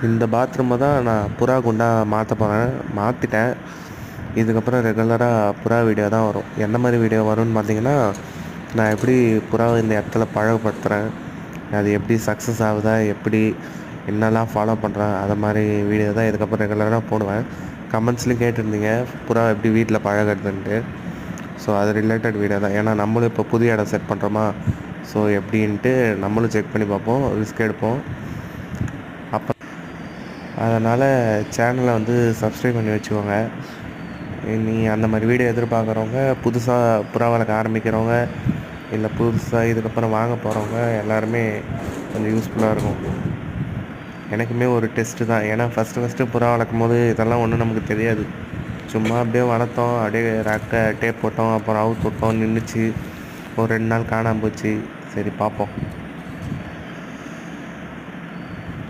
இந்த பாத்ரூமை தான் நான் புறா குண்டாக மாற்ற போகிறேன். மாற்றிட்டேன். இதுக்கப்புறம் ரெகுலராக புறா வீடியோ தான் வரும். எந்த மாதிரி வீடியோ வரும்னு பார்த்தீங்கன்னா, நான் எப்படி புறாவை இந்த இடத்துல பழகப்படுத்துகிறேன், அது எப்படி சக்ஸஸ் ஆகுதா, எப்படி என்னெல்லாம் ஃபாலோ பண்ணுறேன், அதை மாதிரி வீடியோ தான் இதுக்கப்புறம் ரெகுலராக போடுவேன். கமெண்ட்ஸ்லையும் கேட்டிருந்தீங்க புறா எப்படி வீட்டில் பழகிறதுன்ட்டு. ஸோ அது ரிலேட்டட் வீடியோ தான். ஏன்னா நம்மளும் இப்போ புது இடம் செட் பண்ணுறோமா, ஸோ எப்படின்ட்டு நம்மளும் செக் பண்ணி பார்ப்போம், ரிஸ்க் எடுப்போம். அப்போ அதனால் சேனலை வந்து சப்ஸ்கிரைப் பண்ணி வச்சுக்கோங்க. நீ அந்த மாதிரி வீடியோ எதிர்பார்க்குறவங்க, புதுசாக புறா வளர்க்க ஆரம்பிக்கிறவங்க, இல்லை புதுசாக இதுக்கப்புறம் வாங்க போகிறவங்க எல்லாருமே கொஞ்சம் யூஸ்ஃபுல்லாக இருக்கும். எனக்குமே ஒரு டெஸ்ட்டு தான். ஏன்னா ஃபஸ்ட்டு புறா வளர்க்கும் போது இதெல்லாம் ஒன்றும் நமக்கு தெரியாது. சும்மா அப்படியே வளர்த்தோம், அப்படியே டேப் போட்டோம், அப்புறம் அவுத்து விட்டோம், நின்றுச்சு. ஒரு 2 நாள் காணாமல் போச்சு. சரி பார்ப்போம்.